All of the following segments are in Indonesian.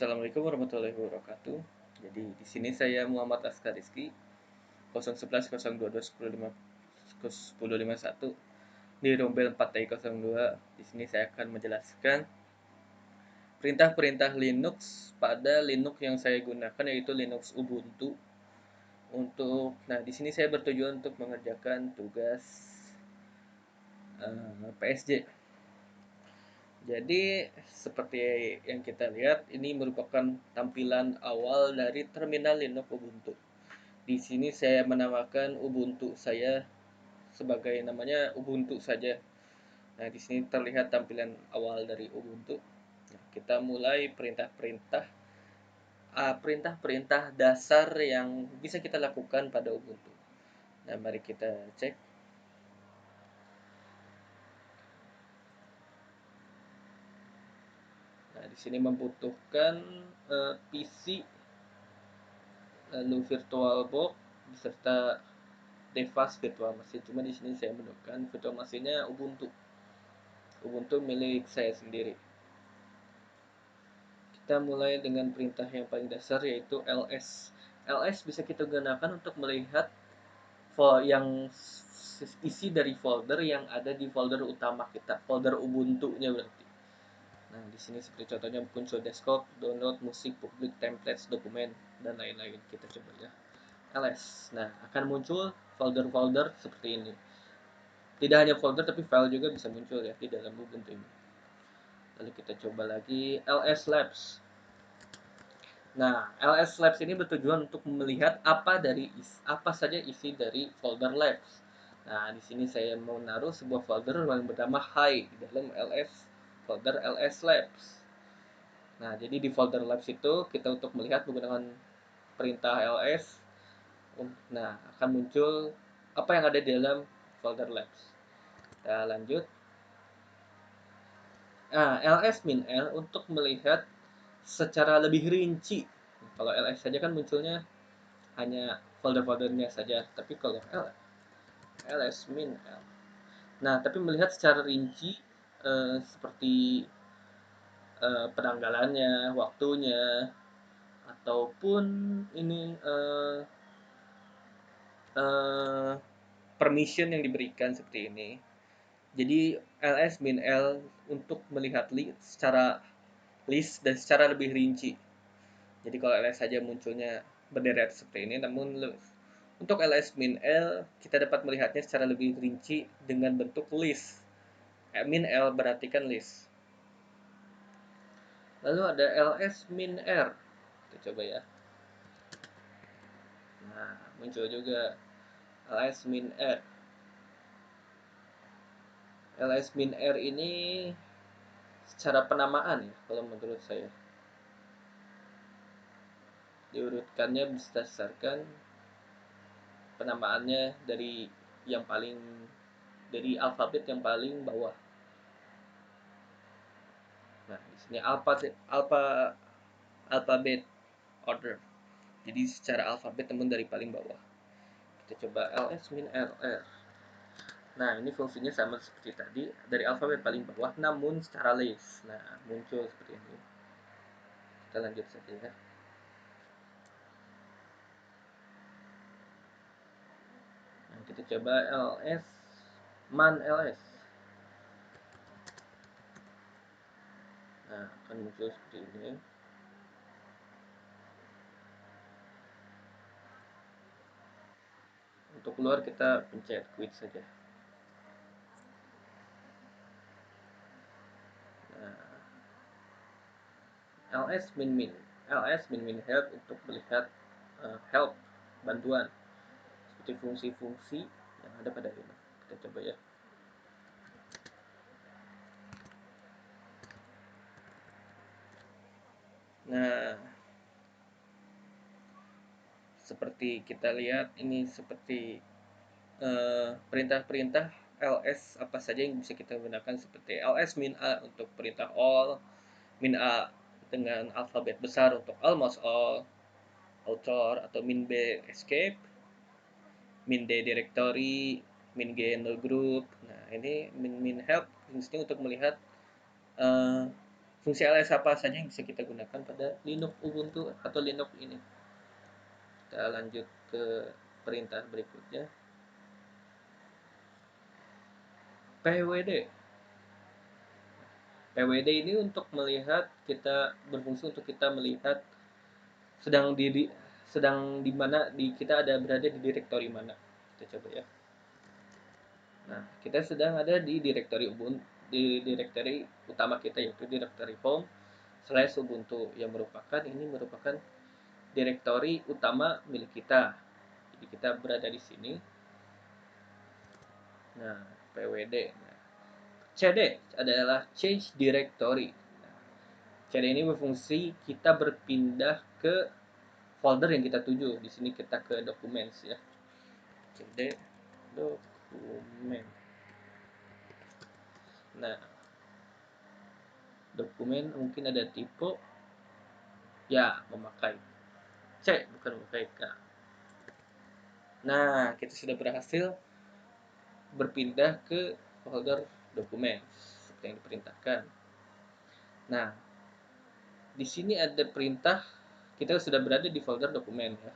Assalamualaikum warahmatullahi wabarakatuh. Jadi di sini saya Muhammad Askar Rizky 011 022 1051 di Rombel 4T02. Di sini saya akan menjelaskan perintah-perintah Linux pada Linux yang saya gunakan, yaitu Linux Ubuntu. Nah, di sini saya bertujuan untuk mengerjakan tugas PSJ. Jadi seperti yang kita lihat, ini merupakan tampilan awal dari terminal Linux Ubuntu. Di sini saya menamakan Ubuntu saya sebagai namanya Ubuntu saja. Nah, di sini terlihat tampilan awal dari Ubuntu. Nah, kita mulai perintah-perintah dasar yang bisa kita lakukan pada Ubuntu. Nah, mari kita cek. Nah, di sini membutuhkan PC, lalu VirtualBox beserta device virtual machine. Cuma di sini saya menemukan virtual machine-nya Ubuntu milik saya sendiri. Kita mulai dengan perintah yang paling dasar, yaitu ls. Ls bisa kita gunakan untuk melihat yang isi dari folder yang ada di folder utama kita, folder Ubuntu-nya berarti. Nah, di sini seperti contohnya muncul desktop, download, musik, public, templates, dokumen, dan lain-lain. Kita coba ya. ls. Nah, akan muncul folder-folder seperti ini. Tidak hanya folder, tapi file juga bisa muncul ya di dalam Ubuntu ini. Lalu kita coba lagi ls labs. Nah, ls labs ini bertujuan untuk melihat apa saja isi dari folder labs. Nah, di sini saya mau naruh sebuah folder yang bernama hi di dalam folder ls labs. Nah, jadi di folder labs itu kita untuk melihat menggunakan perintah ls. Nah, akan muncul apa yang ada di dalam folder labs. Kita lanjut. Nah, ls-l untuk melihat secara lebih rinci. Kalau ls saja kan munculnya hanya folder-foldernya saja, tapi kalau ls-l. Nah, tapi melihat secara rinci seperti penanggalannya, waktunya, ataupun ini permission yang diberikan seperti ini. Jadi ls-l untuk melihat secara list dan secara lebih rinci. Jadi kalau ls saja munculnya berderet seperti ini, namun untuk ls-l kita dapat melihatnya secara lebih rinci dengan bentuk list. -l berarti kan list. Lalu ada ls-r. Kita coba ya. Nah, muncul juga ls-r. ls-r ini secara penamaan ya, kalau menurut saya. Diurutkannya berdasarkan penamaannya dari alfabet yang paling bawah. Nah, di sini alfabet order. Jadi secara alfabet teman dari paling bawah. Kita coba ls-rr. Nah, ini fungsinya sama seperti tadi, dari alfabet paling bawah namun secara list. Nah, muncul seperti ini. Kita lanjut saja ya. Nah, kita coba man ls. Nah, akan muncul seperti ini. Untuk keluar kita pencet quit saja. Nah, ls-min help untuk melihat help, bantuan, seperti fungsi-fungsi yang ada pada ini. Kita coba ya. Nah, seperti kita lihat ini seperti perintah-perintah ls apa saja yang bisa kita gunakan, seperti ls-a untuk perintah all, -a dengan alfabet besar untuk almost all, author atau -b escape, -d directory, -g no group. Nah, ini min help fungsinya untuk melihat Fungsi ls apa saja yang bisa kita gunakan pada Linux Ubuntu atau Linux ini. Kita lanjut ke perintah berikutnya, pwd. PWD ini untuk melihat, kita berfungsi untuk kita melihat sedang di mana kita ada berada di direktori mana. Kita coba ya. Nah, kita sedang ada di direktori Ubuntu, di direktori utama kita, yaitu direktori home slash Ubuntu, yang merupakan direktori utama milik kita. Jadi kita berada di sini. Nah, pwd. Nah, cd adalah change directory. Nah, cd ini berfungsi kita berpindah ke folder yang kita tuju. Di sini kita ke documents ya. Cd dokumen. Nah, dokumen mungkin ada tipe ya, memakai C bukan memakai K. Nah, kita sudah berhasil berpindah ke folder dokumen seperti yang diperintahkan. Nah, di sini ada perintah, kita sudah berada di folder dokumen ya.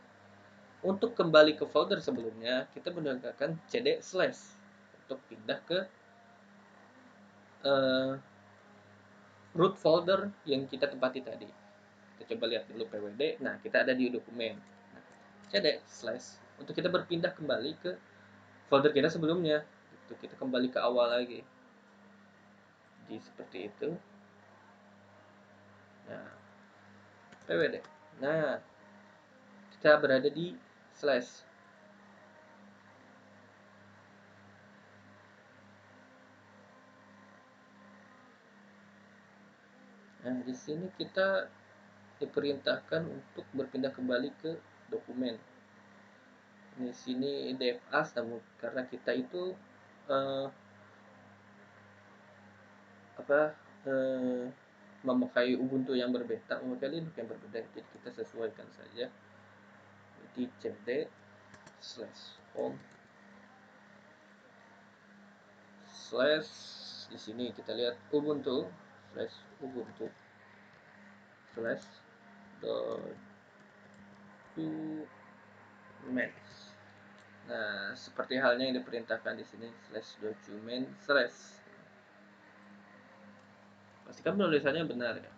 Untuk kembali ke folder sebelumnya, kita menggunakan cd slash untuk pindah ke root folder yang kita tempati tadi. Kita coba lihat dulu pwd. Nah, kita ada di dokumen. Nah, cd slash untuk kita berpindah kembali ke folder kita sebelumnya. Itu kita kembali ke awal lagi. Jadi seperti itu. Nah, pwd. Nah, kita berada di slash. Nah, di sini kita diperintahkan untuk berpindah kembali ke dokumen. Di sini dev as, namun karena kita itu memakai Ubuntu yang berbeda, memakai Linux yang berbeda, jadi kita sesuaikan saja. Jadi cd slash home slash, di sini kita lihat Ubuntu slash Ubuntu slash documents. Nah, seperti halnya yang diperintahkan di sini slash document slash. Pastikan penulisannya benar ya.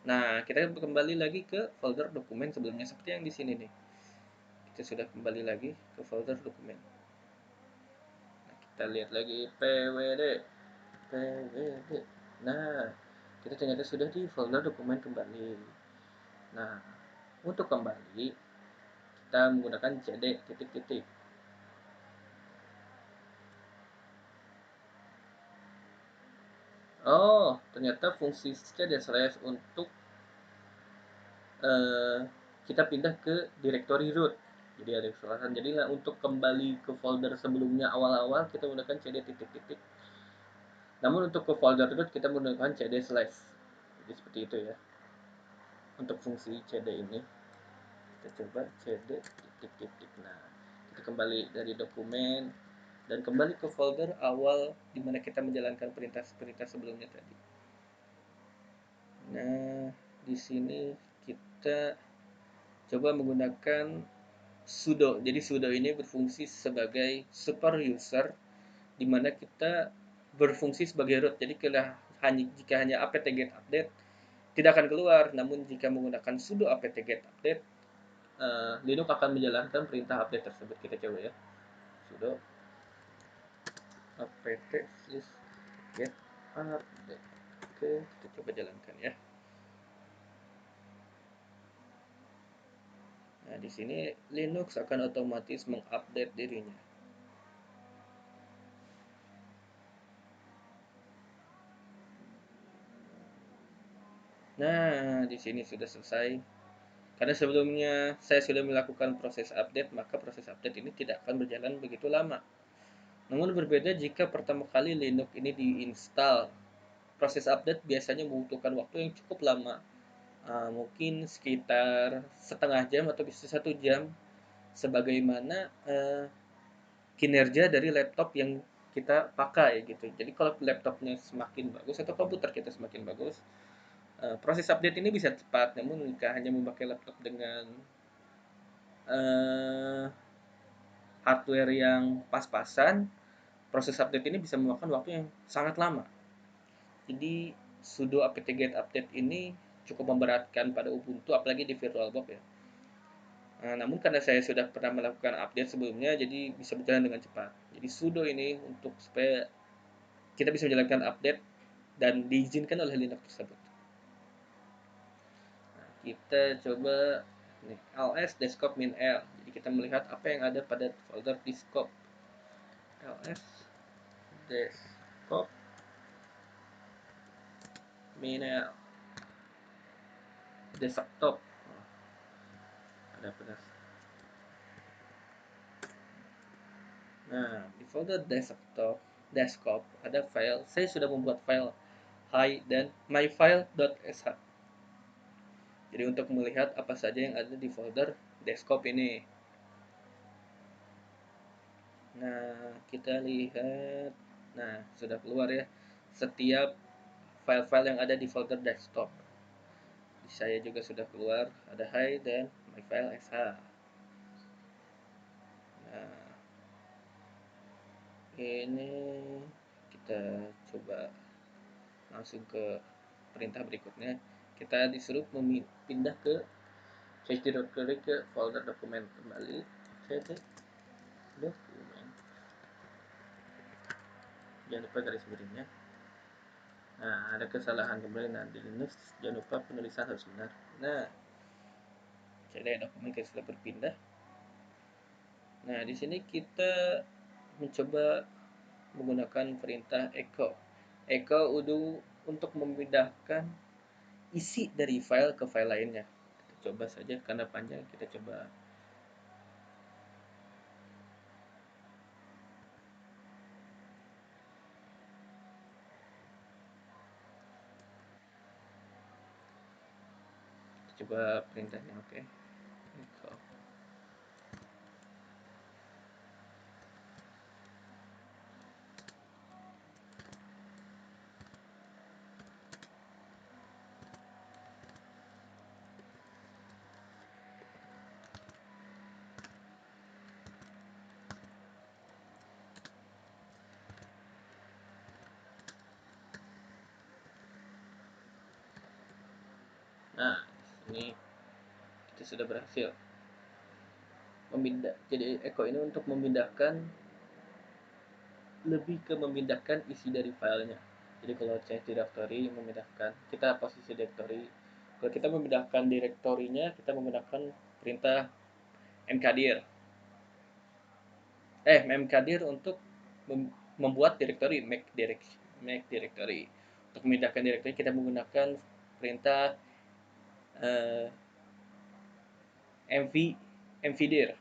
Nah, kita kembali lagi ke folder dokumen sebelumnya seperti yang di sini nih. Kita sudah kembali lagi ke folder dokumen. Nah, kita lihat lagi pwd. Nah, kita ternyata sudah di folder dokumen kembali. Nah, untuk kembali kita menggunakan cd titik-titik. Oh, ternyata fungsi cd slash untuk kita pindah ke directory root. Jadi ada kesalahan. Jadi untuk kembali ke folder sebelumnya awal-awal kita menggunakan cd titik-titik. Namun untuk ke folder root kita menggunakan cd slash. Jadi seperti itu ya. Untuk fungsi cd ini kita coba cd titik-titik. Nah, kita kembali dari dokumen dan kembali ke folder awal di mana kita menjalankan perintah-perintah sebelumnya tadi. Nah, di sini kita coba menggunakan sudo. Jadi sudo ini berfungsi sebagai super user, di mana kita berfungsi sebagai root. Jadi jika hanya apt-get update tidak akan keluar, namun jika menggunakan sudo apt-get update, Linux akan menjalankan perintah update tersebut. Kita coba ya, sudo apt-get update. Oke, kita coba jalankan ya. Nah, di sini Linux akan otomatis mengupdate dirinya. Nah, di sini sudah selesai. Karena sebelumnya saya sudah melakukan proses update, maka proses update ini tidak akan berjalan begitu lama. Namun berbeda jika pertama kali Linux ini diinstal. Proses update biasanya membutuhkan waktu yang cukup lama. Mungkin sekitar setengah jam atau bisa 1 jam. Sebagaimana kinerja dari laptop yang kita pakai gitu. Jadi kalau laptopnya semakin bagus atau komputer kita semakin bagus, proses update ini bisa cepat. Namun jika hanya memakai laptop dengan eh, hardware yang pas-pasan, proses update ini bisa memakan waktu yang sangat lama. Jadi sudo apt-get update ini cukup memberatkan pada Ubuntu, apalagi di VirtualBox ya. Nah, namun karena saya sudah pernah melakukan update sebelumnya, jadi bisa berjalan dengan cepat. Jadi sudo ini untuk supaya kita bisa menjalankan update dan diizinkan oleh Linux tersebut. Nah, kita coba nih, ls desktop min l. Jadi kita melihat apa yang ada pada folder desktop. ls desktop min l desktop. Oh, ada pada. Nah, di folder desktop ada file. Saya sudah membuat file hi dan myfile.sh. Jadi untuk melihat apa saja yang ada di folder desktop ini. Nah, kita lihat. Nah, sudah keluar ya. Setiap file-file yang ada di folder desktop. Saya juga sudah keluar. Ada hi dan myfile.sh. Nah, ini kita coba langsung ke perintah berikutnya. Kita disuruh pindah ke cd directory ke folder dokumen kembali. Cd dokumen, jangan lupa garis miringnya. Nah, ada kesalahan kembali. Nah, di Linux jangan lupa penulisan harus benar. Nah, cd dokumen kita sudah berpindah. Nah, di sini kita mencoba menggunakan perintah echo. Echo untuk memindahkan isi dari file ke file lainnya. Kita coba saja karena panjang, kita coba. Coba perintahnya, oke. Echo. Nah, ini kita sudah berhasil memindah. Jadi echo ini untuk memindahkan, lebih ke memindahkan isi dari filenya. Jadi kalau change directory memindahkan, kita posisi directory. Kalau kita memindahkan direktorinya, kita menggunakan perintah mkdir. Mkdir untuk membuat directory, make directory. Untuk memindahkan directory kita menggunakan perintah uh, mvdir,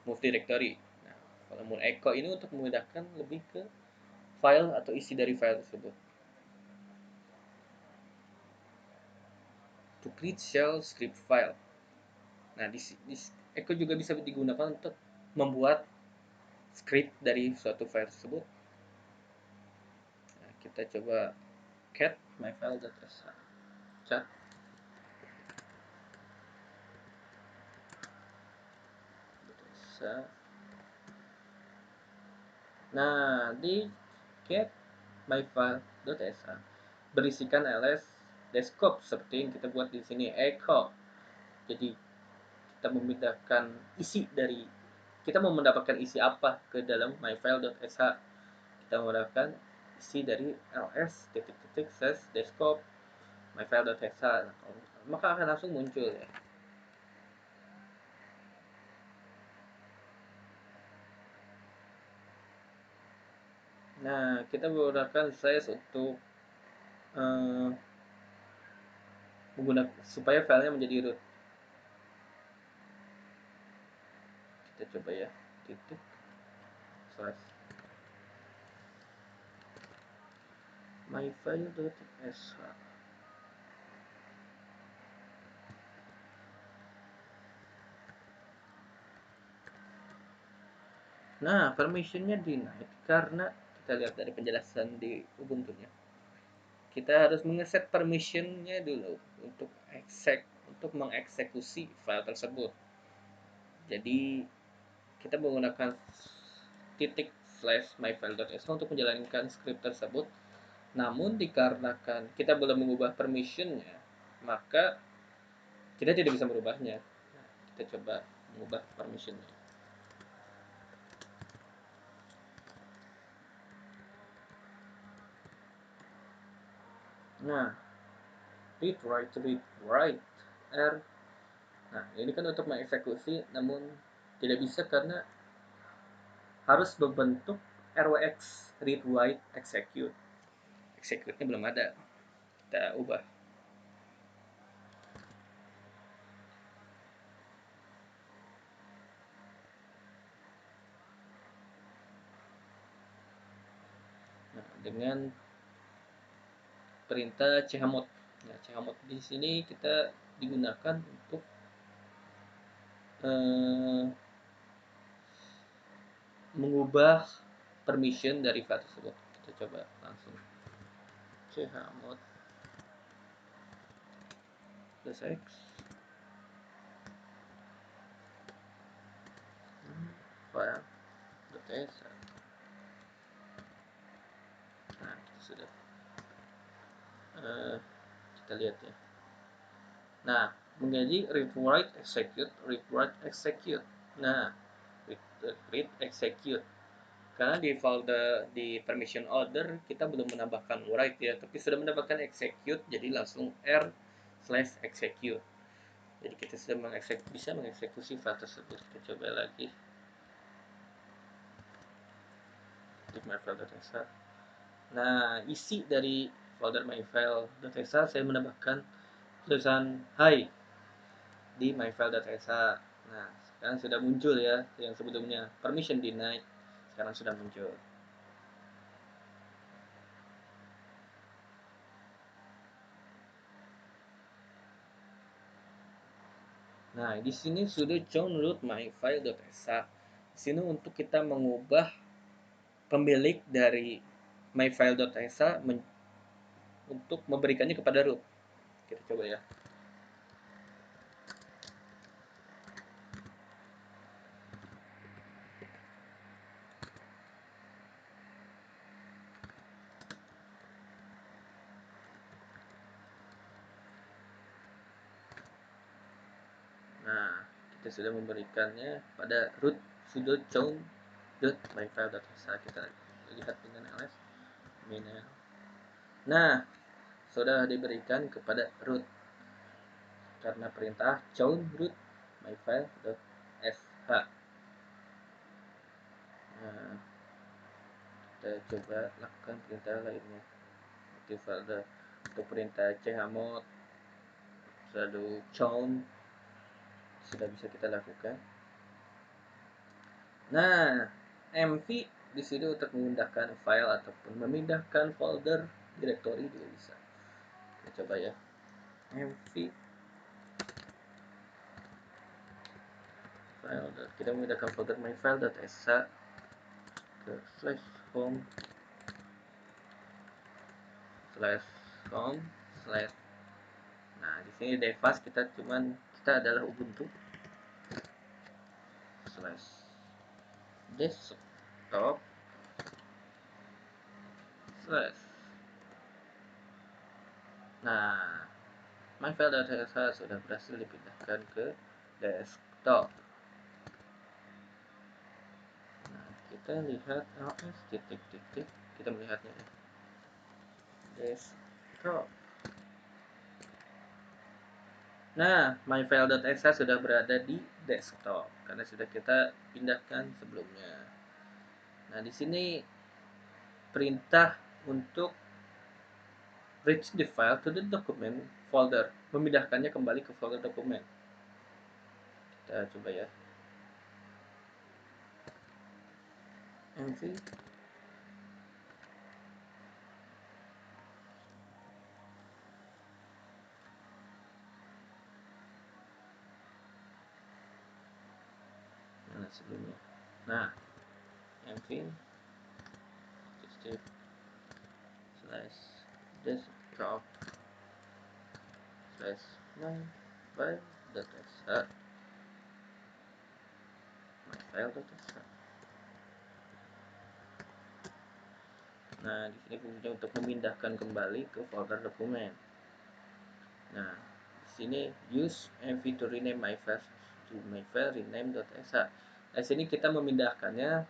move directory. Nah, kalau mau echo ini untuk memindahkan lebih ke file atau isi dari file tersebut. To create shell script file. Nah, di echo juga bisa digunakan untuk membuat script dari suatu file tersebut. Nah, kita coba cat myfile.sh. Cat. Nah, di cat myfile.sh berisikan ls desktop seperti yang kita buat di sini, echo. Jadi kita memindahkan isi dari, kita mau mendapatkan isi apa ke dalam myfile.sh. Kita mendapatkan isi dari ls desktop myfile.sh, maka akan langsung muncul ya. Nah, kita menggunakan slash untuk menggunakan supaya filenya menjadi root. Kita coba ya, titik slash myfile.sh. Nah, permissionnya denied karena Kita lihat dari penjelasan di Ubuntu-nya. Kita harus mengeset permission-nya dulu untuk mengeksekusi file tersebut. Jadi kita menggunakan titik slash myfile.sh untuk menjalankan script tersebut. Namun dikarenakan kita belum mengubah permission-nya, maka kita tidak bisa merubahnya. Nah, kita coba mengubah permission-nya. Nah, read write r. Nah, ini kan untuk mengeksekusi, namun tidak bisa karena harus berbentuk RWX, read write execute. Execute-nya belum ada. Kita ubah. Nah, dengan perintah chmod. Nah, chmod di sini kita digunakan untuk mengubah permission dari file tersebut. Kita coba langsung chmod +x file.sh. Nah, sudah kita lihat ya. Nah, menjadi read write execute. Nah, read execute. Karena di folder di permission order kita belum menambahkan write ya, tapi sudah menambahkan execute, jadi langsung r/execute. Jadi kita sudah bisa mengeksekusi file tersebut. Kita coba lagi. Di myfile.sh. Nah, isi dari folder myfile.sh saya menambahkan tulisan hi di myfile.sh. Nah, sekarang sudah muncul ya, yang sebelumnya permission denied, sekarang sudah muncul. Nah, di sini sudah download myfile.sh. Di sini untuk kita mengubah pemilik dari myfile.sh untuk memberikannya kepada root. Kita coba ya. Nah, kita sudah memberikannya pada root sudo chown.myfile.sh. Kita lihat dengan ls minel. Nah, sudah diberikan kepada root karena perintah chown root myfile.sh. Nah, kita coba lakukan perintah lainnya. Untuk perintah chmod lalu chown sudah bisa kita lakukan. Nah, mv di sini untuk memindahkan file ataupun memindahkan folder directory juga bisa. Kita coba ya. Mv file, kita memindahkan folder myfile.sh ke /home nah di sini device kita adalah Ubuntu /desktop nah myfile.sh sudah berhasil dipindahkan ke desktop. Nah, kita lihat ls titik kita melihatnya ya. Desktop. Nah, myfile.sh sudah berada di desktop karena sudah kita pindahkan sebelumnya. Nah, di sini perintah untuk reach the file to the document folder, memindahkannya kembali ke folder dokumen. Kita coba ya. mv sebelumnya. Nah, mv slash desktop slash myfile.sh myfile.sh. Nah, di sini fungsinya untuk memindahkan kembali ke folder dokumen. Nah, di sini use env to rename my file to my file rename.sh. Nah, di sini kita memindahkannya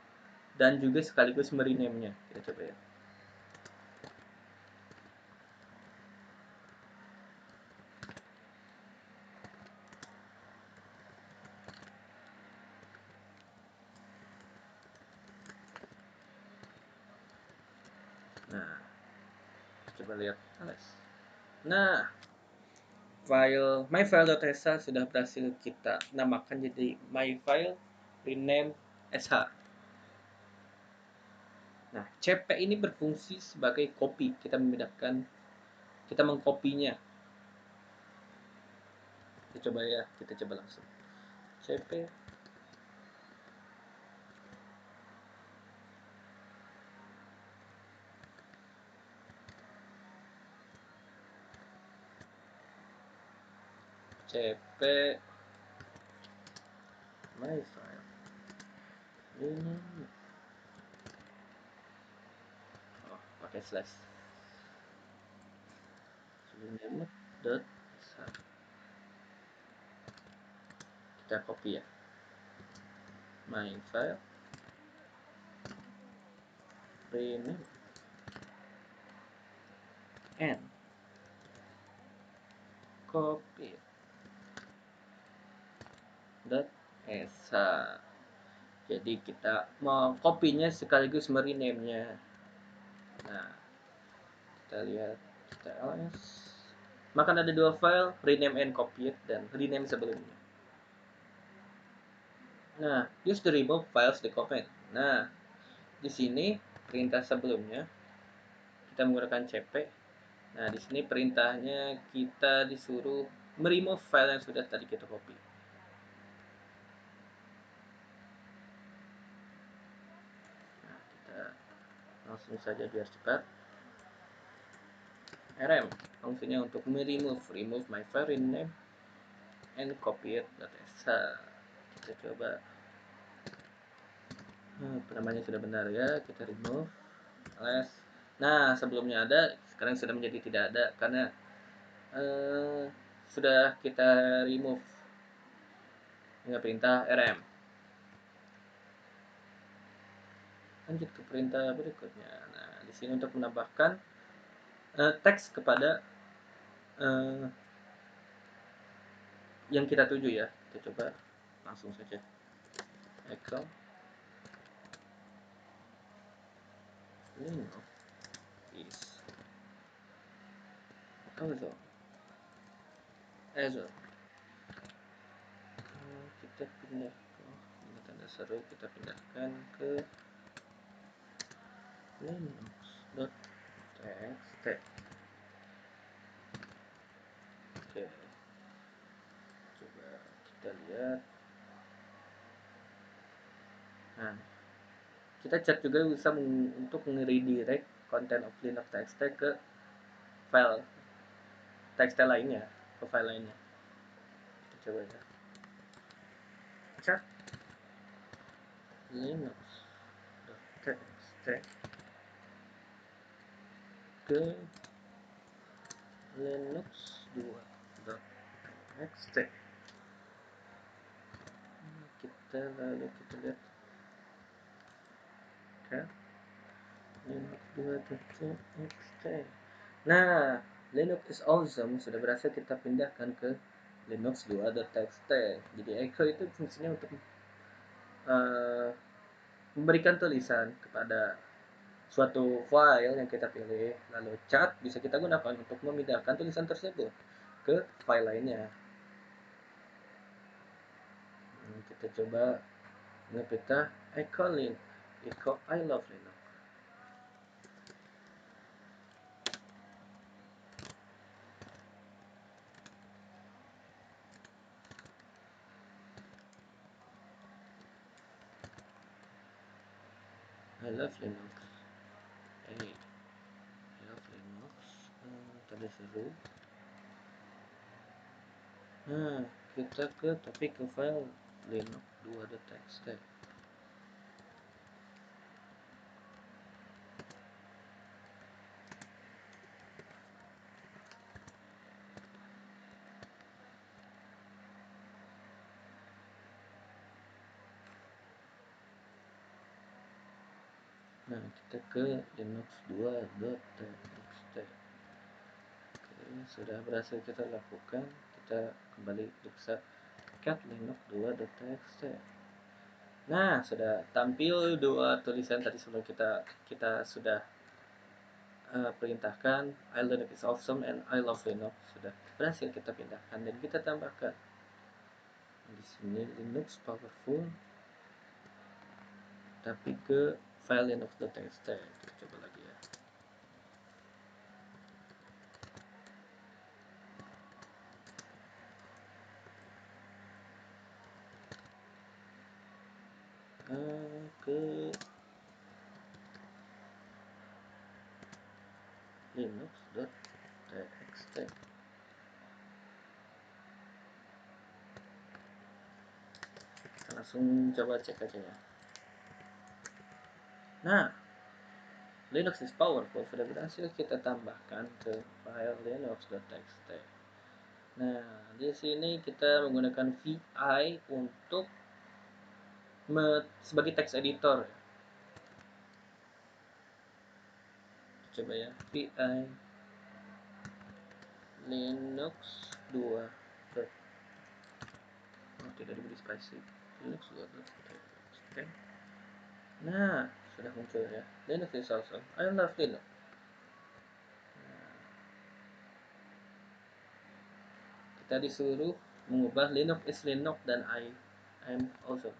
dan juga sekaligus merename-nya. Kita coba ya. Nah, coba lihat. Nah, file myfile.sh sudah berhasil kita namakan jadi myfile rename sh. Nah, cp ini berfungsi sebagai copy. Kita memindahkan, kita mengkopinya. Kita coba ya, kita coba langsung. Cp cp myfile rename, oh pakai slash rename dot kita copy ya, myfile rename and copy dot sh. Jadi kita mau kopinya sekaligus merename-nya. Nah, kita lihat kita ls. Maka ada dua file, rename and copy dan rename sebelumnya. Nah, use to remove files the comment. Nah, di sini perintah sebelumnya kita menggunakan cp. Nah, di sini perintahnya kita disuruh meremove file yang sudah tadi kita copy. Nah, kita langsung saja biar cepat. rm fungsinya untuk remove my file rename and copy it.sh. Kita coba. Namanya sudah benar ya, kita remove ls. Nah, sebelumnya ada, sekarang sudah menjadi tidak ada karena sudah kita remove dengan perintah rm. Lanjut ke perintah berikutnya. Nah, di sini untuk menambahkan teks kepada yang kita tuju ya. Kita coba langsung saja. Echo Linux is Azure. Kita pindah ini tanda seru, kita pindahkan ke linux.txt. Oke, coba kita lihat. Nah, kita chat juga bisa untuk nge-redirect content of linux.txt ke file txt lainnya, ke file lainnya. Kita coba ya. Chat linux.txt ke linux2.txt. Kita lalu kita lihat kan linux2.txt. Nah, Linux is awesome sudah berhasil kita pindahkan ke linux2.txt. Jadi echo itu fungsinya untuk memberikan tulisan kepada suatu file yang kita pilih, lalu chat bisa kita gunakan untuk memindahkan tulisan tersebut ke file lainnya. Kita coba ngeperintah echo I love Linux. I love Linux. Hey, I love Linux. udah seru. Nah, kita tapi ke file linux2.txt. Nah, kita ke linux2.txt. Oke, sudah berhasil kita lakukan. Kita kembali periksa cat linux2.txt. Nah, sudah tampil dua tulisan tadi sebelum kita sudah perintahkan I Linux is awesome and I love Linux. Sudah berhasil kita pindahkan dan kita tambahkan di sini Linux powerful, tapi ke file linux.txt. Kita coba lagi ya. Ke linux.txt. Kita langsung coba cek aja ya. Nah, Linux is powerful sudah berhasil kita tambahkan ke file linux.txt. Nah, di sini kita menggunakan VI untuk sebagai text editor. Coba ya, VI Linux 2. Oh, tidak diberi spasi. Linux 2.txt. Nah, sudah muncul ya. Linux is awesome. I love Linux. Kita disuruh mengubah Linux is Linux dan I'm awesome.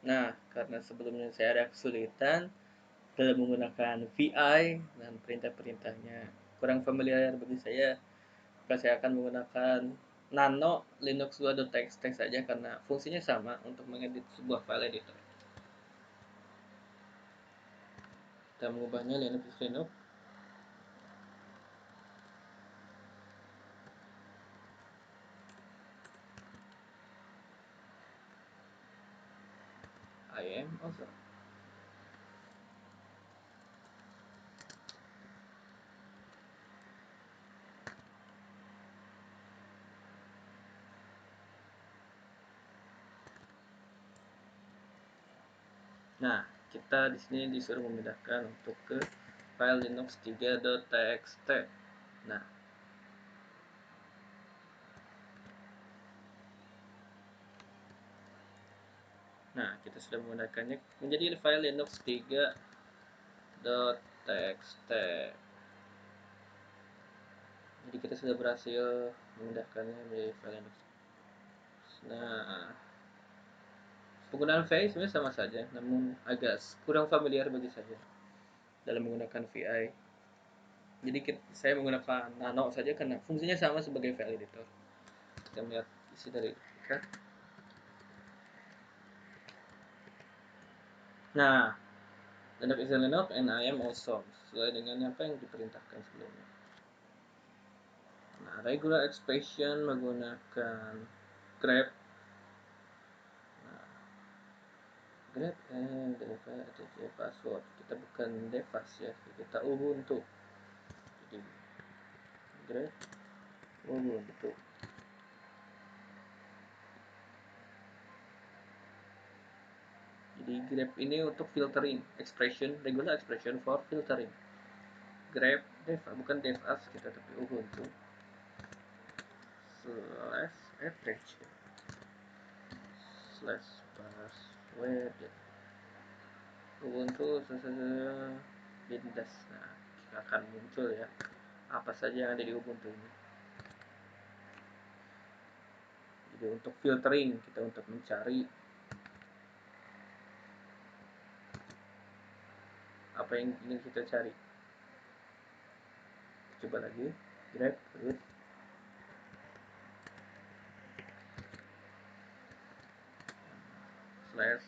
Nah, karena sebelumnya saya ada kesulitan dalam menggunakan VI dan perintah-perintahnya kurang familiar bagi saya, maka saya akan menggunakan nano linux 2.txt saja karena fungsinya sama untuk mengedit sebuah file editor. Kita mengubahnya Linux is Linux. am also. Nah, kita di sini disuruh memindahkan untuk ke file linux 3.txt. Nah, kita sudah memindahkannya menjadi file linux 3.txt. Jadi kita sudah berhasil memindahkannya menjadi file linux. Nah, penggunaan VI sebenarnya sama saja, namun agak kurang familiar bagi saya dalam menggunakan VI. Jadi saya menggunakan Nano saja karena fungsinya sama sebagai file editor. Kita melihat isi dari kan. Nah, Linux is Linux and I am also sesuai dengan apa yang diperintahkan sebelumnya. Nah, regular expression menggunakan grep. Nah, grep and device password. Kita bukan device ya, kita Ubuntu. Jadi grep Ubuntu. Jadi grep ini untuk filtering expression, regular expression for filtering. Grep dev bukan devas kita tapi Ubuntu slash attach slash password Ubuntu bindas. Nah, akan muncul ya apa saja yang ada di Ubuntu ini. Jadi untuk filtering kita untuk mencari apa yang ingin kita cari. Coba lagi grep root slash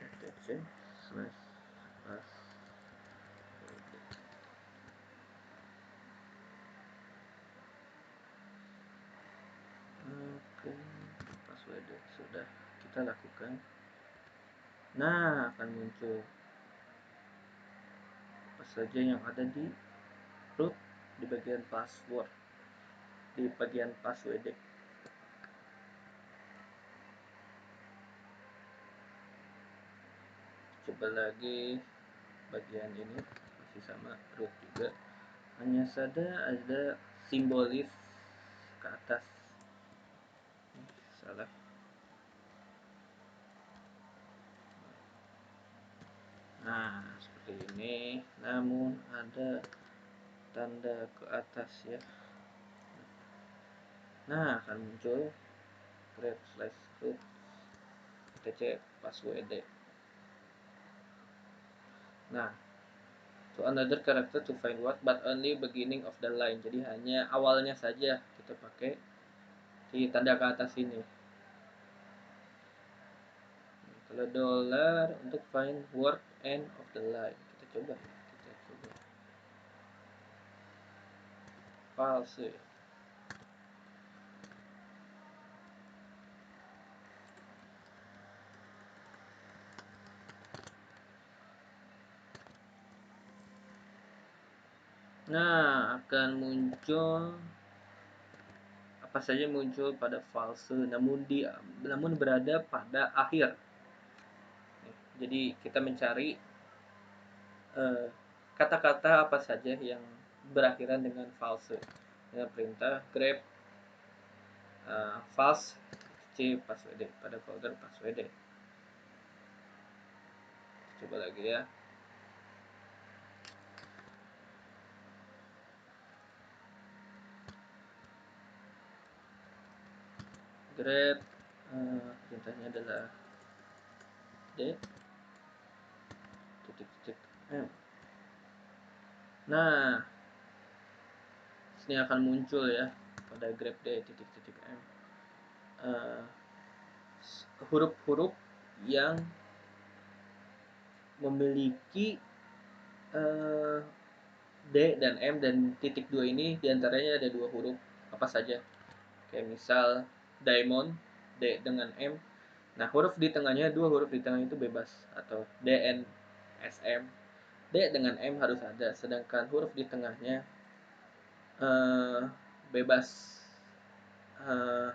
attach slash password. Oke, password sudah kita lakukan. Nah, akan muncul apa saja yang ada di root di bagian password, di bagian password. Coba lagi bagian ini masih sama root juga, hanya saja ada simbolis ke atas. Salah. Nah, seperti ini, namun ada tanda ke atas ya. Nah, akan muncul grep slash root. Kita cek password. Nah, to another character to find what but only beginning of the line. Jadi hanya awalnya saja kita pakai di tanda ke atas ini. Kalau dollar untuk find word end of the line. Kita coba ya, kita coba. False. Nah, akan muncul apa saja muncul pada false namun berada pada akhir. Jadi kita mencari kata-kata apa saja yang berakhiran dengan false dengan perintah grep false c password pada folder password. Coba lagi ya. Grep perintahnya adalah d titik m. Nah, ini akan muncul ya pada grep d titik m huruf-huruf yang memiliki D dan M dan titik 2 ini diantaranya ada dua huruf apa saja, kayak misal diamond D dengan M, Nah, huruf di tengahnya, dua huruf di tengah itu bebas, atau DNSM. D dengan M harus ada, sedangkan huruf di tengahnya eh, bebas. Eh,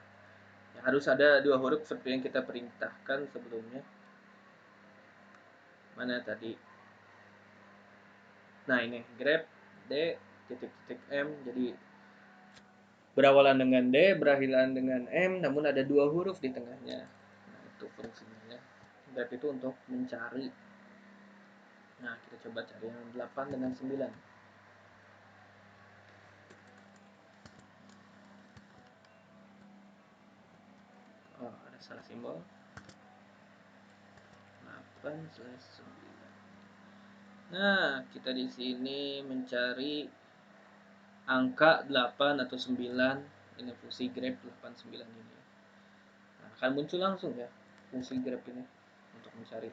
harus ada dua huruf seperti yang kita perintahkan sebelumnya. Mana tadi? Nah, ini grep D titik M, jadi berawalan dengan D, berakhiran dengan M, namun ada dua huruf di tengahnya. Nah, itu fungsinya. Grep itu untuk mencari. Nah, kita coba cari yang 8 dengan 9. Oh, ada salah simbol. 8/9. Nah, kita di sini mencari angka 8 atau 9. Ini fungsi grep 8 9 ini. Nah, akan muncul langsung ya fungsi grep ini untuk mencari.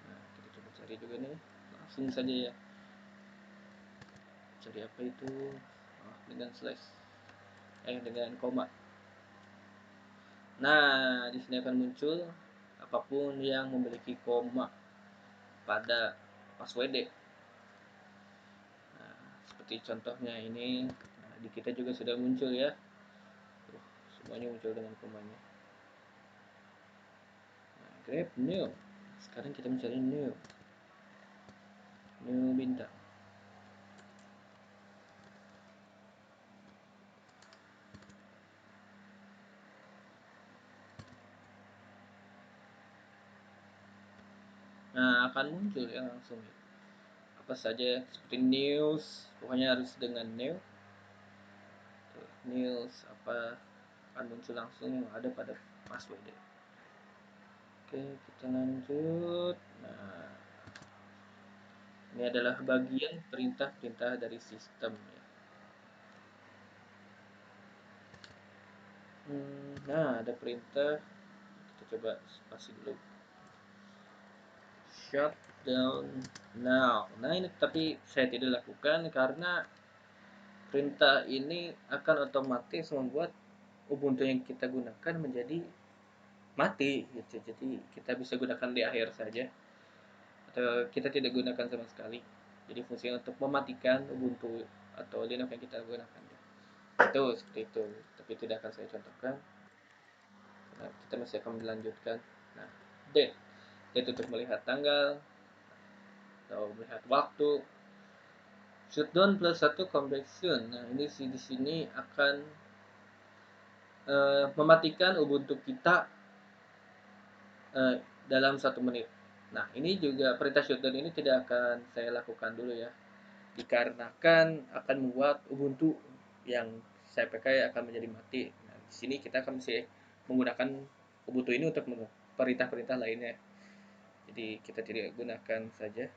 Nah, kita coba cari juga nih. Langsung saja ya. Cari apa itu? Oh, dengan slash. Dengan koma. Nah, di sini akan muncul apapun yang memiliki koma pada password. Nah, seperti contohnya ini, nah, di kita juga sudah muncul ya. Semuanya muncul dengan komanya. Nah, grab new. Sekarang kita mencari new bintang. Nah, akan muncul ya langsung. Apa saja seperti news, pokoknya harus dengan new. News apa akan muncul langsung yang ada pada password. Oke, kita lanjut. Nah, ini adalah bagian perintah-perintah dari sistem ya. Nah, ada perintah. Kita coba spasi dulu. Shut down now. Nah, ini tapi saya tidak lakukan karena perintah ini akan otomatis membuat Ubuntu yang kita gunakan menjadi mati gitu. Jadi kita bisa gunakan di akhir saja atau kita tidak gunakan sama sekali. Jadi fungsinya untuk mematikan Ubuntu atau Linux yang kita gunakan. Itu seperti itu. Tapi tidak akan saya contohkan. Nah, kita masih akan melanjutkan. Nah, date. Date untuk melihat tanggal atau melihat waktu. Shutdown plus satu convection. Nah, ini di sini akan mematikan Ubuntu kita dalam 1 menit. Nah, ini juga perintah shutdown ini tidak akan saya lakukan dulu ya, dikarenakan akan membuat Ubuntu yang saya pakai akan menjadi mati. Nah, di sini kita akan masih menggunakan Ubuntu ini untuk perintah-perintah lainnya. Jadi kita tidak gunakan saja.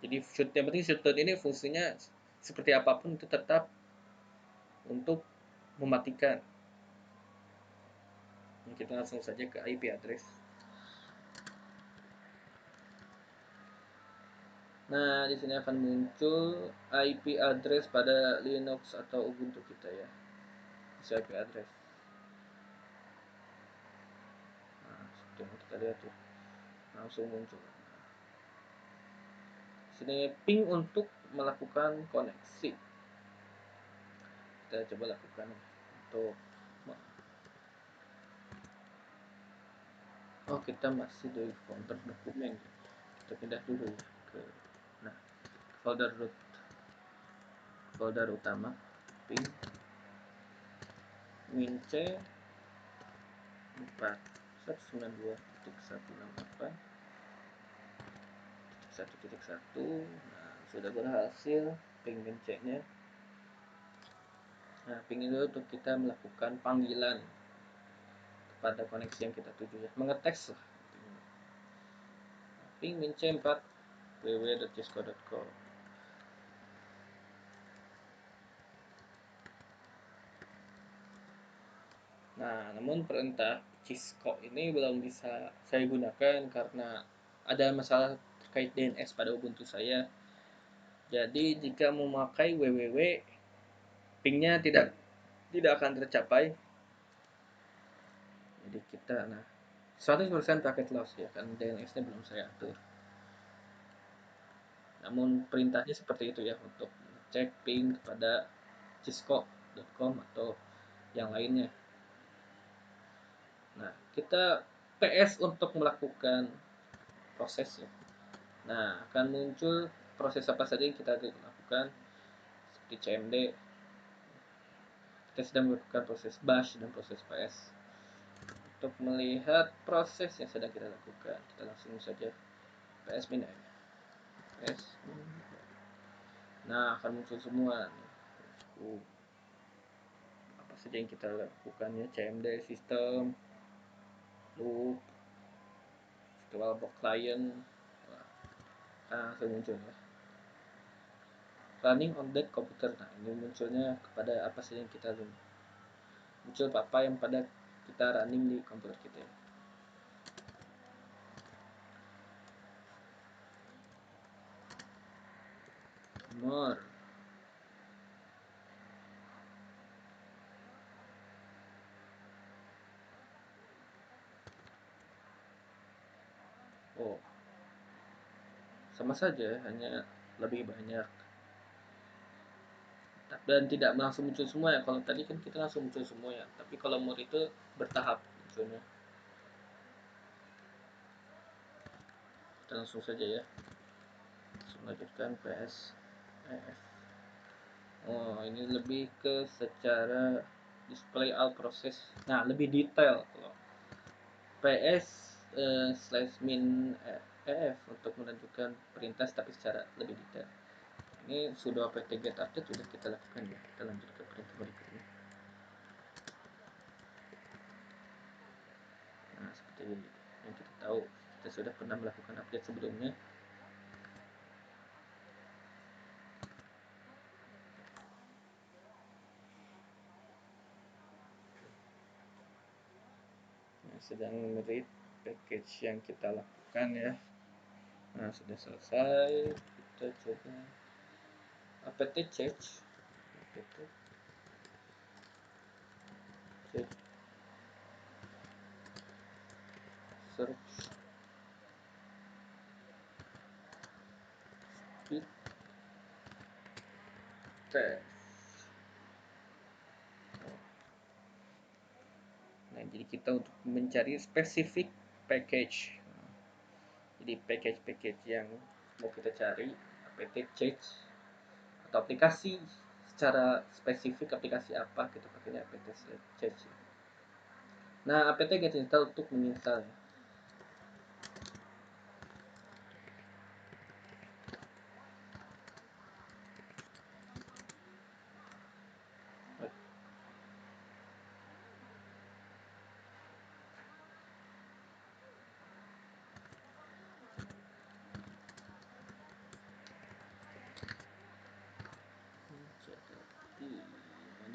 Jadi yang penting shutdown ini fungsinya seperti apapun itu tetap untuk mematikan. Kita langsung saja ke IP address. Nah, di sini akan muncul IP address pada Linux atau Ubuntu kita ya. Bisa IP address. Nah, seperti yang kita lihat ya. Langsung muncul. Di sini ping untuk melakukan koneksi. Kita coba lakukan untuk kita masih di folder dokumen. Kita pindah dulu ya ke folder root, folder utama ping minc 4.192.168.1.1. Nah, sudah berhasil ping mincenya. Nah, ping itu untuk kita melakukan panggilan kepada koneksi yang kita tuju ya, mengetes lah. Ping minc 4 www.cisco.com. Nah, namun perintah Cisco ini belum bisa saya gunakan karena ada masalah terkait DNS pada Ubuntu saya. Jadi jika memakai www, pingnya tidak akan tercapai. Jadi kita 100% paket loss ya kan, DNS-nya belum saya atur. Namun perintahnya seperti itu ya, untuk cek ping kepada cisco.com atau yang lainnya. Nah, kita PS untuk melakukan proses ya. Nah, akan muncul proses apa saja yang kita lakukan seperti CMD. Kita sedang melakukan proses bash dan proses PS. Untuk melihat proses yang sedang kita lakukan, kita langsung saja PS-. PS. Nah, akan muncul semua nih. Apa saja yang kita lakukan ya, CMD sistem, loop, virtualbox client. Langsung muncul ya. Running on that computer. Nah, ini munculnya kepada apa saja yang kita muncul apa yang pada kita running di komputer kita ya. More. Oh, sama saja, hanya lebih banyak dan tidak langsung muncul semua ya. Kalau tadi kan kita langsung muncul semua ya, tapi kalau more itu bertahap munculnya. Kita langsung saja ya, langsung lanjutkan PSEF. Oh, ini lebih ke secara display all proses. Nah, lebih detail kalau PS /min EF untuk menentukan perintah tapi secara lebih detail. Ini sudo apt get update sudah kita lakukan ya. Kita lanjut ke perintah berikutnya. Nah, seperti yang kita tahu, kita sudah pernah melakukan update sebelumnya. Nah, sedang read package yang kita lakukan ya. Nah, sudah selesai. Kita coba apt change. Search speed test. Nah, jadi kita untuk mencari spesifik package. Jadi package yang mau kita cari, apt change atau aplikasi secara spesifik, aplikasi apa kita pakainya apt change. Nah, apt get install untuk menginstal.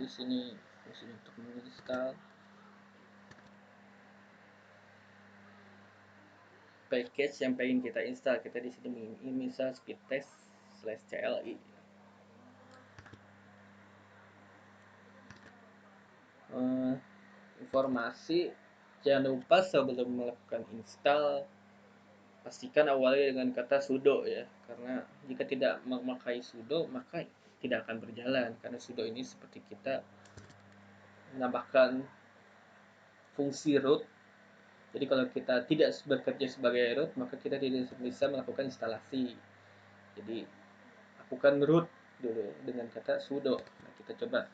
Di sini fungsi untuk menginstal package yang pengen kita install. Kita di sini misal speed test /cli. Informasi, jangan lupa sebelum melakukan install pastikan awalnya dengan kata sudo ya, karena jika tidak memakai sudo maka tidak akan berjalan, karena sudo ini seperti kita menambahkan fungsi root. Jadi kalau kita tidak bekerja sebagai root maka kita tidak bisa melakukan instalasi. Jadi lakukan root dulu dengan kata sudo. Nah, kita coba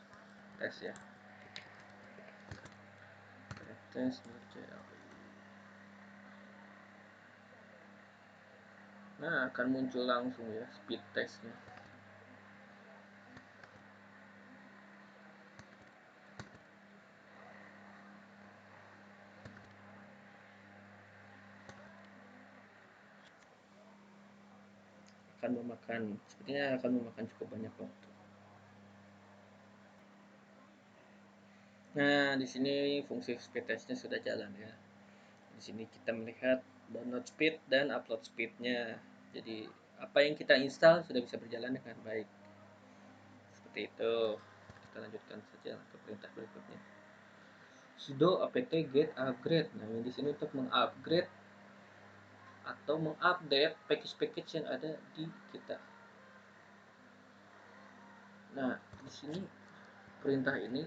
tes ya. Tes Nah, akan muncul langsung ya speed testnya. Sepertinya akan memakan cukup banyak waktu. Nah, di sini fungsi speed testnya sudah jalan ya. Di sini kita melihat download speed dan upload speednya. Jadi apa yang kita install sudah bisa berjalan dengan baik. Seperti itu. Kita lanjutkan saja ke perintah berikutnya. sudo apt get upgrade. Nah, di sini untuk mengupgrade atau mengupdate package-package yang ada di kita. Nah, di sini perintah ini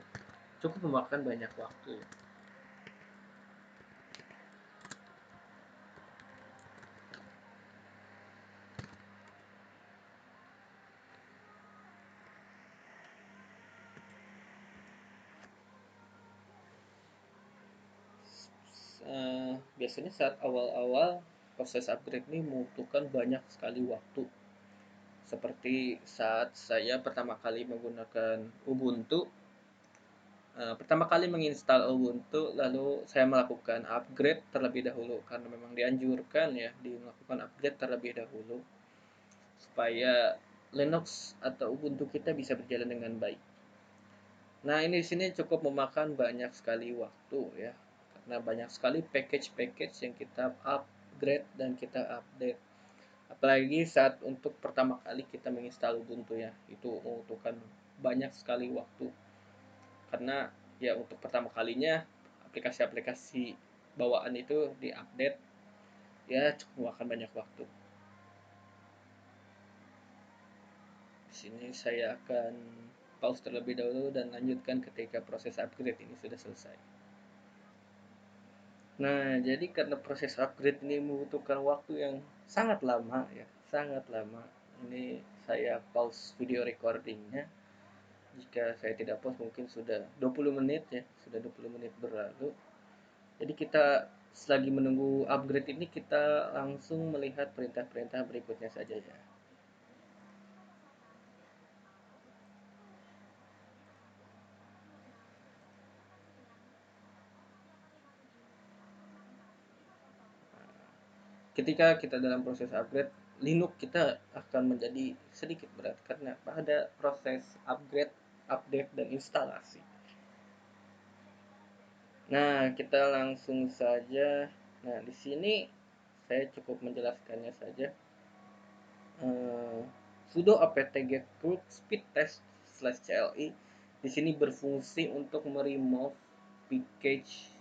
cukup memakan banyak waktu ya. Biasanya saat awal-awal proses upgrade ini membutuhkan banyak sekali waktu. Seperti saat saya pertama kali menggunakan Ubuntu, pertama kali menginstal Ubuntu, lalu saya melakukan upgrade terlebih dahulu karena memang dianjurkan ya dilakukan upgrade terlebih dahulu supaya Linux atau Ubuntu kita bisa berjalan dengan baik. Nah, ini di sini cukup memakan banyak sekali waktu ya. Karena banyak sekali package-package yang kita upgrade dan kita update. Apalagi saat untuk pertama kali kita menginstal Ubuntu ya, itu membutuhkan banyak sekali waktu. Karena ya untuk pertama kalinya aplikasi-aplikasi bawaan itu diupdate ya cukup memakan banyak waktu. Di sini saya akan pause terlebih dahulu dan lanjutkan ketika proses upgrade ini sudah selesai. Nah, jadi karena proses upgrade ini membutuhkan waktu yang sangat lama ya, sangat lama. Ini saya pause video recordingnya. Jika saya tidak pause mungkin sudah 20 menit ya, sudah 20 menit berlalu. Jadi kita selagi menunggu upgrade ini kita langsung melihat perintah-perintah berikutnya saja ya. Ketika kita dalam proses upgrade, Linux kita akan menjadi sedikit berat karena pada proses upgrade, update dan instalasi. Nah, kita langsung saja. Nah, di sini saya cukup menjelaskannya saja. Sudo apt-get purge speed test /cli di sini berfungsi untuk meremove package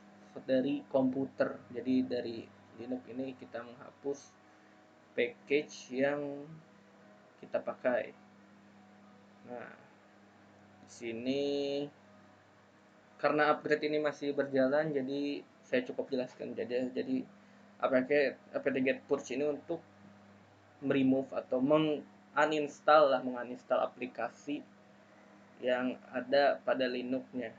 dari komputer. Jadi dari Linux ini kita menghapus package yang kita pakai. Nah, di sini karena upgrade ini masih berjalan, jadi saya cukup jelaskan jadi apt-get purge ini untuk remove atau menguninstall aplikasi yang ada pada Linux-nya.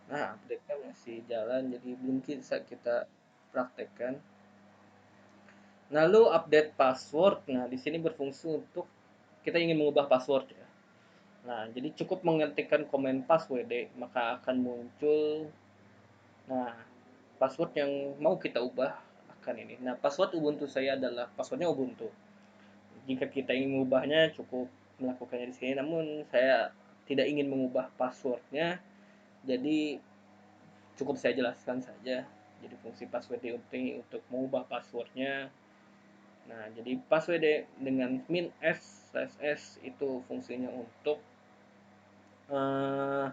Nah, update-nya masih jalan, jadi belum bisa kita praktekkan. Lalu update password. Nah, di sini berfungsi untuk kita ingin mengubah password ya. Nah, jadi cukup mengetikkan komen password, maka akan muncul nah password yang mau kita ubah akan ini. Nah, password Ubuntu saya adalah passwordnya Ubuntu. Jika kita ingin mengubahnya cukup melakukannya di sini, namun saya tidak ingin mengubah passwordnya, jadi cukup saya jelaskan saja. Jadi fungsi password ini untuk mengubah passwordnya. Nah, jadi password dengan min s/s itu fungsinya untuk uh,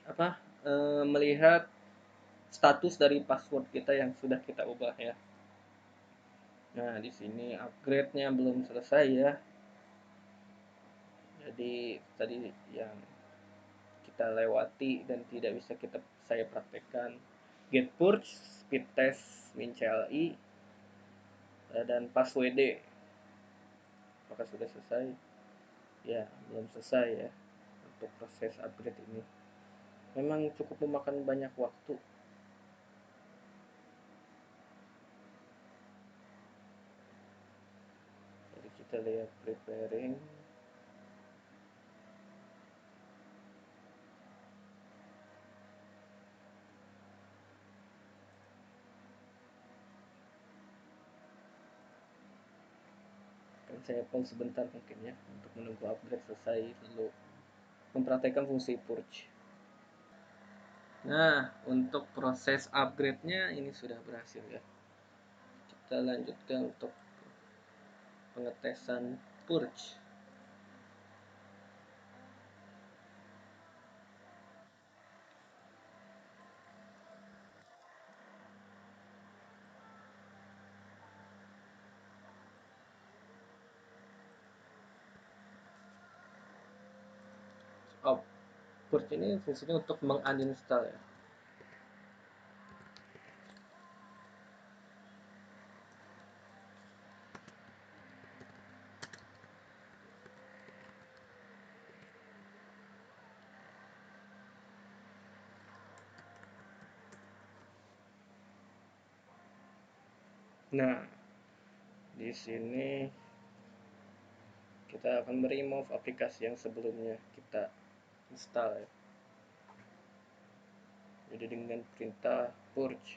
apa melihat status dari password kita yang sudah kita ubah ya. Nah, di sini upgrade-nya belum selesai ya. Jadi tadi yang kita lewati dan tidak bisa saya praktekkan get purge, speed test min CLI dan password apakah sudah selesai? Ya, belum selesai ya untuk proses upgrade ini. Memang cukup memakan banyak waktu. Jadi kita lihat preparing. Akan saya pause sebentar mungkin ya untuk menunggu upgrade selesai lalu mempraktekkan fungsi purge. Nah, untuk proses upgrade-nya ini sudah berhasil ya. Kita lanjutkan untuk pengetesan purge. Purge ini fungsinya untuk menguninstall ya. Nah, di sini kita akan remove aplikasi yang sebelumnya kita install ya. Jadi dengan perintah purge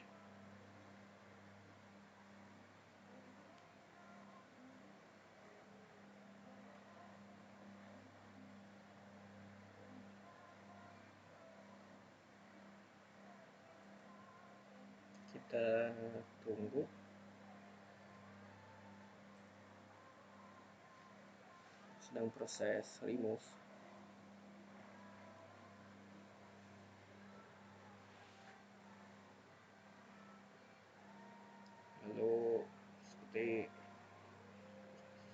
kita tunggu. Sedang proses remove. Lalu seperti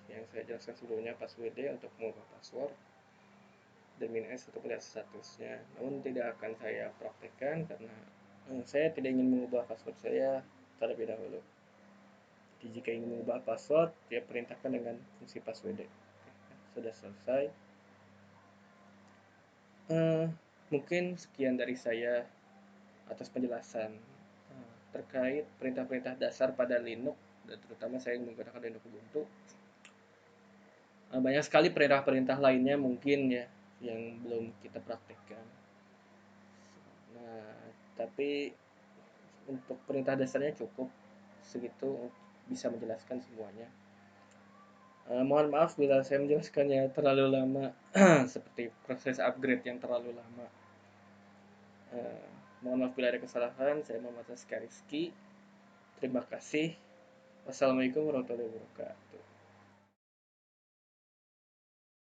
yang saya jelaskan sebelumnya, password untuk mengubah password dan -s untuk melihat statusnya. Namun tidak akan saya praktekkan karena saya tidak ingin mengubah password saya terlebih dahulu. Jadi jika ingin mengubah password, dia perintahkan dengan fungsi password. Sudah selesai. Mungkin sekian dari saya atas penjelasan terkait perintah-perintah dasar pada Linux, dan terutama saya menggunakan Linux Ubuntu. Banyak sekali perintah-perintah lainnya mungkin ya yang belum kita praktekkan. Nah, tapi untuk perintah dasarnya cukup segitu bisa menjelaskan semuanya. Mohon maaf bila saya menjelaskannya terlalu lama seperti proses upgrade yang terlalu lama. Mohon maaf bila ada kesalahan. Saya Muhammad Rizky. Terima kasih. Wassalamualaikum warahmatullahi wabarakatuh.